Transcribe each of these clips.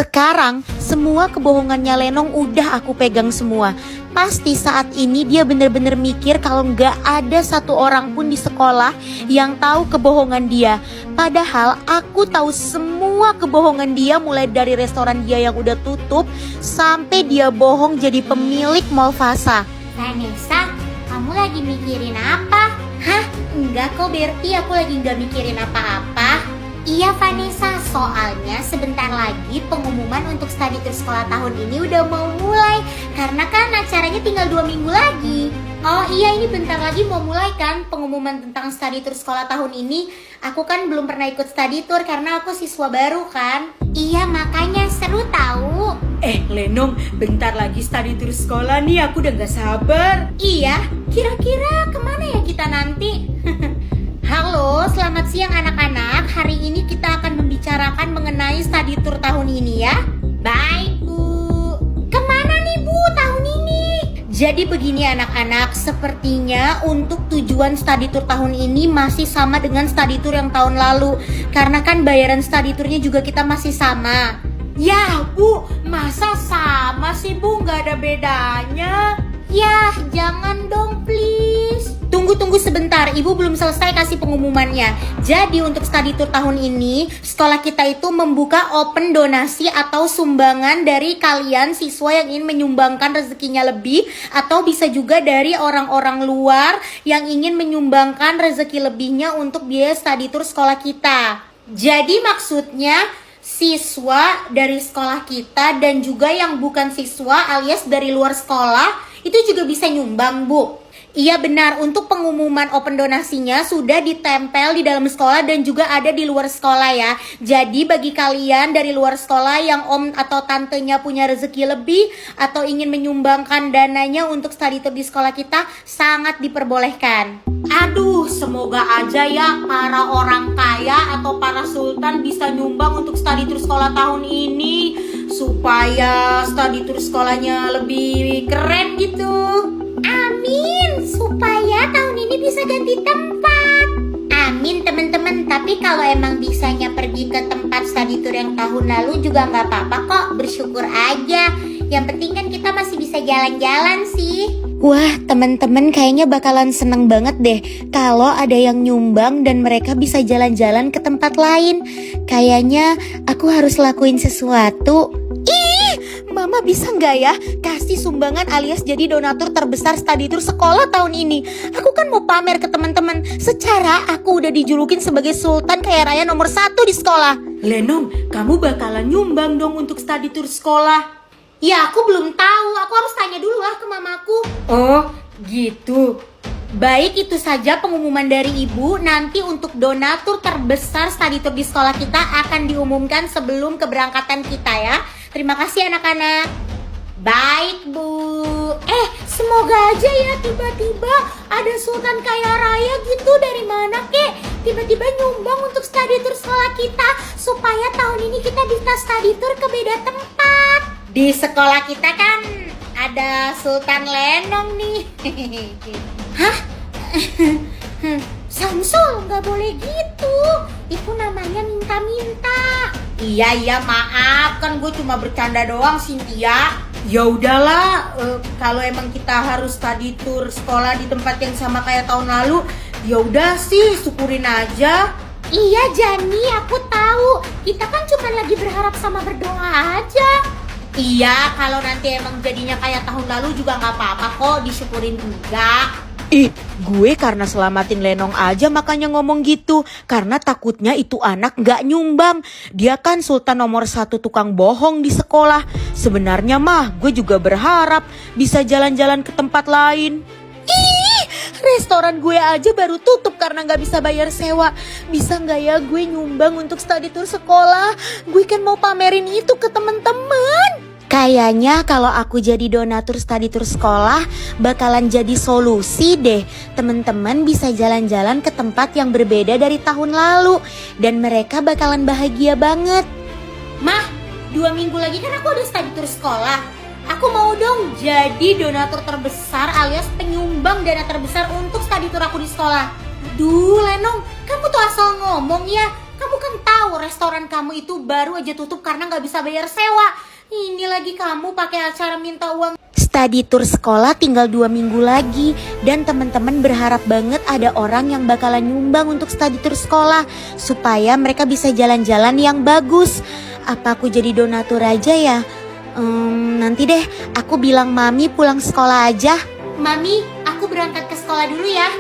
Sekarang semua kebohongannya Lenong udah aku pegang semua. Pasti saat ini dia bener-bener mikir kalau gak ada satu orang pun di sekolah yang tahu kebohongan dia. Padahal aku tahu semua kebohongan dia, mulai dari restoran dia yang udah tutup sampai dia bohong jadi pemilik Mall Fasa. Vanessa, kamu lagi mikirin apa? Hah? Enggak kok Berti, aku lagi gak mikirin apa-apa. Iya Vanessa, soalnya sebentar lagi pengumuman untuk study tour sekolah tahun ini udah mau mulai. Karena kan acaranya tinggal 2 minggu lagi. Oh iya, ini bentar lagi mau mulai kan pengumuman tentang study tour sekolah tahun ini. Aku kan belum pernah ikut study tour karena aku siswa baru kan. Iya, makanya seru tahu. Lenong, bentar lagi study tour sekolah nih, aku udah gak sabar. Iya, kira-kira kemana ya kita nanti? Halo, selamat siang anak-anak. Hari ini kita akan membicarakan mengenai study tour tahun ini ya. Baik Bu. Kemana nih Bu tahun ini? Jadi begini anak-anak, sepertinya untuk tujuan study tour tahun ini masih sama dengan study tour yang tahun lalu. Karena kan bayaran study tournya juga kita masih sama. Ya Bu, masa sama sih Bu, gak ada bedanya? Yah, jangan dong please. Tunggu sebentar, Ibu belum selesai kasih pengumumannya. Jadi untuk study tour tahun ini, sekolah kita itu membuka open donasi atau sumbangan dari kalian siswa yang ingin menyumbangkan rezekinya lebih, atau bisa juga dari orang-orang luar yang ingin menyumbangkan rezeki lebihnya untuk biaya study tour sekolah kita. Jadi maksudnya siswa dari sekolah kita dan juga yang bukan siswa alias dari luar sekolah itu juga bisa nyumbang Bu. Iya benar, untuk pengumuman open donasinya sudah ditempel di dalam sekolah dan juga ada di luar sekolah ya. Jadi bagi kalian dari luar sekolah yang om atau tantenya punya rezeki lebih atau ingin menyumbangkan dananya untuk study tour di sekolah kita, sangat diperbolehkan. Aduh, semoga aja ya para orang kaya atau para sultan bisa nyumbang untuk study tour sekolah tahun ini, supaya study tour sekolahnya lebih keren gitu. Amin, supaya tahun ini bisa ganti tempat. Amin teman-teman, tapi kalau emang bisanya pergi ke tempat study tour yang tahun lalu juga nggak apa-apa kok, bersyukur aja. Yang penting kan kita masih bisa jalan-jalan sih. Wah, teman-teman kayaknya bakalan seneng banget deh kalau ada yang nyumbang dan mereka bisa jalan-jalan ke tempat lain. Kayaknya aku harus lakuin sesuatu. Mama bisa nggak ya kasih sumbangan alias jadi donatur terbesar study tour sekolah tahun ini? Aku kan mau pamer ke teman-teman. Secara aku udah dijulukin sebagai sultan kaya raya nomor 1 di sekolah. Lenong, kamu bakalan nyumbang dong untuk study tour sekolah. Ya aku belum tahu, aku harus tanya dulu lah ke mamaku. Oh gitu. Baik, itu saja pengumuman dari Ibu. Nanti untuk donatur terbesar study tour di sekolah kita akan diumumkan sebelum keberangkatan kita ya. Terima kasih anak-anak. Baik Bu. Semoga aja ya tiba-tiba ada sultan kaya raya gitu, dari mana kek tiba-tiba nyumbang untuk study tour sekolah kita, supaya tahun ini kita bisa study tour ke beda tempat. Di sekolah kita kan ada Sultan Lenong nih. Hah? Samsul, nggak boleh gitu. Itu namanya minta-minta. Iya, maaf, kan gue cuma bercanda doang, Cynthia. Ya udahlah, kalau emang kita harus study tour sekolah di tempat yang sama kayak tahun lalu, ya udah sih, syukurin aja. Iya, Jani, aku tahu. Kita kan cuma lagi berharap sama berdoa aja. Iya, kalau nanti emang jadinya kayak tahun lalu juga nggak apa-apa kok, disyukurin juga. Gue karena selamatin Lenong aja makanya ngomong gitu. Karena takutnya itu anak gak nyumbang. Dia kan sultan nomor 1 tukang bohong di sekolah. Sebenarnya mah gue juga berharap bisa jalan-jalan ke tempat lain. Restoran gue aja baru tutup karena gak bisa bayar sewa. Bisa gak ya gue nyumbang untuk study tour sekolah? Gue kan mau pamerin itu ke temen-temen. Kayaknya kalau aku jadi donatur study tour sekolah bakalan jadi solusi deh. Teman-teman bisa jalan-jalan ke tempat yang berbeda dari tahun lalu dan mereka bakalan bahagia banget. Mah, 2 minggu lagi kan aku udah study tour sekolah. Aku mau dong jadi donatur terbesar alias penyumbang dana terbesar untuk study tour aku di sekolah. Duh Lenong, kamu tuh asal ngomong ya. Kamu Kamu kan tahu restoran kamu itu baru aja tutup karena nggak bisa bayar sewa. Ini lagi kamu pakai acara minta uang. Study tour sekolah tinggal 2 minggu lagi dan teman-teman berharap banget ada orang yang bakalan nyumbang untuk study tour sekolah supaya mereka bisa jalan-jalan yang bagus. Apa aku jadi donatur aja ya? Nanti deh aku bilang mami pulang sekolah aja. Mami, aku berangkat ke sekolah dulu ya.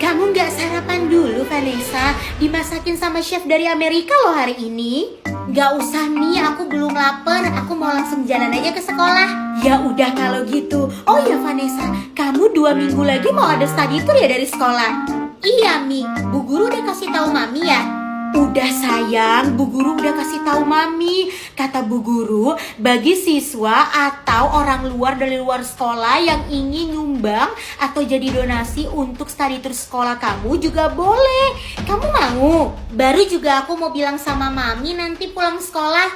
Kamu nggak sarapan dulu, Vanessa? Dimasakin sama chef dari Amerika loh hari ini. Nggak usah nih, aku belum lapar. Aku mau langsung jalan aja ke sekolah. Ya udah kalau gitu. Oh ya Vanessa, kamu 2 minggu lagi mau ada study tour ya dari sekolah? Iya Mi, Bu Guru udah kasih tahu Mami ya? Udah sayang, Bu Guru udah kasih tahu Mami. Kata Bu Guru, bagi siswa atau orang luar dari luar sekolah yang ingin nyumbang atau jadi donasi untuk study tour sekolah kamu juga boleh. Kamu mau? Baru juga aku mau bilang sama Mami nanti pulang sekolah,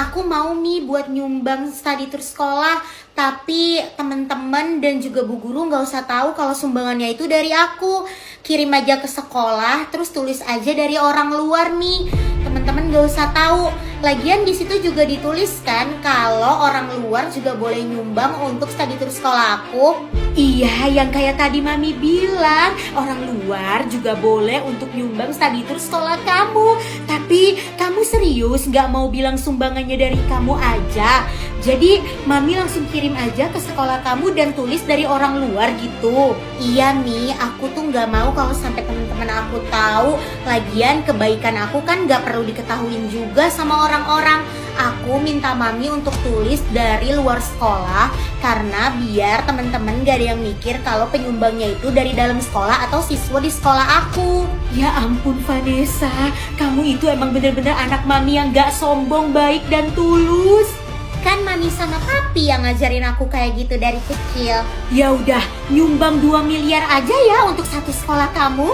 aku mau Mi buat nyumbang study tour sekolah. Tapi teman-teman dan juga Bu Guru nggak usah tahu kalau sumbangannya itu dari aku. Kirim aja ke sekolah, terus tulis aja dari orang luar nih. Teman-teman nggak usah tahu. Lagian di situ juga dituliskan kalau orang luar juga boleh nyumbang untuk study tour sekolah aku. Iya, yang kayak tadi Mami bilang, orang luar juga boleh untuk nyumbang study tour sekolah kamu. Tapi kamu serius nggak mau bilang sumbangannya dari kamu aja? Jadi Mami langsung kirim aja ke sekolah kamu dan tulis dari orang luar gitu. Iya Mi, aku tuh nggak mau kalau sampai teman-teman aku tahu. Lagian kebaikan aku kan nggak perlu diketahuin juga sama orang-orang. Aku minta Mami untuk tulis dari luar sekolah karena biar teman-teman gak ada yang mikir kalau penyumbangnya itu dari dalam sekolah atau siswa di sekolah aku. Ya ampun Vanessa, kamu itu emang bener-bener anak Mami yang gak sombong, baik dan tulus. Kan Mami sama Papi yang ngajarin aku kayak gitu dari kecil. Ya udah, nyumbang 2 miliar aja ya untuk satu sekolah kamu.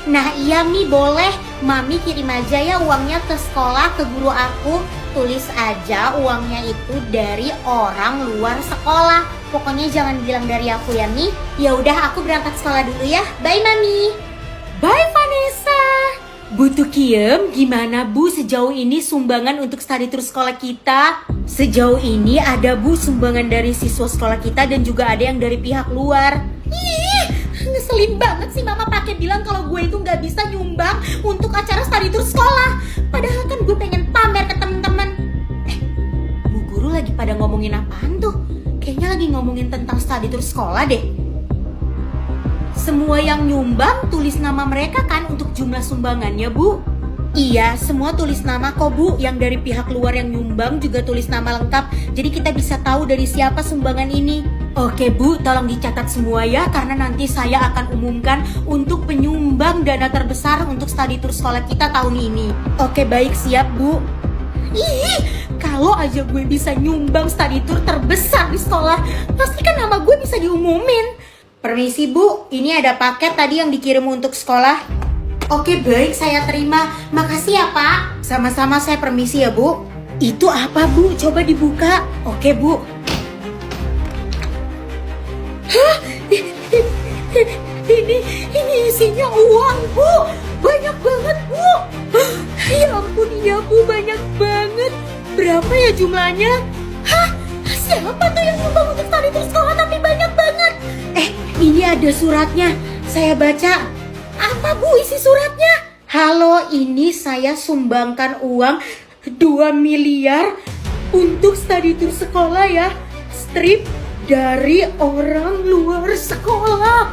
Nah iya Mi, boleh. Mami kirim aja ya uangnya ke sekolah, ke guru aku. Tulis aja uangnya itu dari orang luar sekolah. Pokoknya jangan bilang dari aku ya Mi. Ya udah, aku berangkat sekolah dulu ya. Bye Mami. Bye Vanessa. Bu Tukiem, gimana Bu sejauh ini sumbangan untuk study tour sekolah kita? Sejauh ini ada Bu sumbangan dari siswa sekolah kita dan juga ada yang dari pihak luar. Ih, ngeselin banget sih Mama pakai bilang kalau gue itu nggak bisa nyumbang untuk acara study tour sekolah. Padahal kan gue pengen pamer ke temen-temen. Bu Guru lagi pada ngomongin apaan tuh? Kayaknya lagi ngomongin tentang study tour sekolah deh. Semua yang nyumbang tulis nama mereka kan untuk jumlah sumbangannya Bu? Iya, semua tulis nama kok Bu. Yang dari pihak luar yang nyumbang juga tulis nama lengkap. Jadi kita bisa tahu dari siapa sumbangan ini. Oke Bu, tolong dicatat semua ya, karena nanti saya akan umumkan untuk penyumbang dana terbesar untuk study tour sekolah kita tahun ini. Oke baik, siap Bu. Ih, kalau aja gue bisa nyumbang study tour terbesar di sekolah, pasti kan nama gue bisa diumumin. Permisi Bu, ini ada paket tadi yang dikirim untuk sekolah. Oke baik, saya terima. Makasih ya Pak. Sama-sama, saya permisi ya Bu. Itu apa Bu? Coba dibuka. Oke Bu. Hah? Ini isinya uang Bu. Banyak banget Bu. Ya ampun ya Bu, banyak banget. Berapa ya jumlahnya? Hah? Siapa tuh yang nyumbang untuk study tour sekolah tapi banyak banget? Ini ada suratnya. Saya baca. Apa Bu isi suratnya? Halo, ini saya sumbangkan uang 2 miliar untuk study tour sekolah ya. Strip dari orang luar sekolah.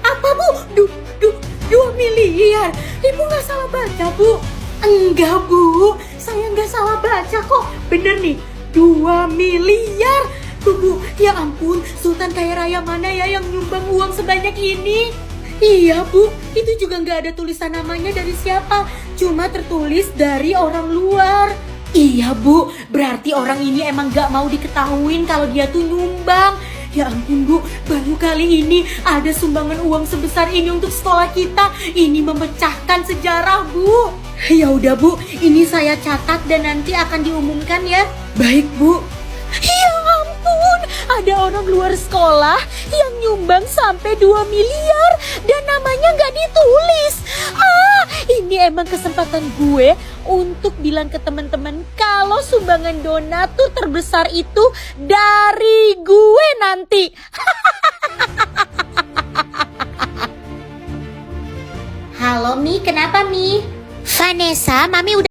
Apa Bu? 2 miliar. Ibu gak salah baca Bu? Enggak Bu, saya gak salah baca kok. Bener nih, 2 miliar. Bu, ya ampun, Sultan kaya raya mana ya yang nyumbang uang sebanyak ini? Iya Bu, itu juga gak ada tulisan namanya dari siapa, cuma tertulis dari orang luar. Iya Bu, berarti orang ini emang gak mau diketahuin kalau dia tuh nyumbang. Ya ampun Bu, baru kali ini ada sumbangan uang sebesar ini untuk sekolah kita. Ini memecahkan sejarah Bu. Ya udah Bu, ini saya catat dan nanti akan diumumkan ya. Baik Bu. Ya ampun, ada orang luar sekolah yang nyumbang sampai 2 miliar dan namanya nggak ditulis. Ini emang kesempatan gue untuk bilang ke teman-teman kalau sumbangan donatur terbesar itu dari gue nanti. Halo Mi, kenapa Mi? Vanessa, Mami udah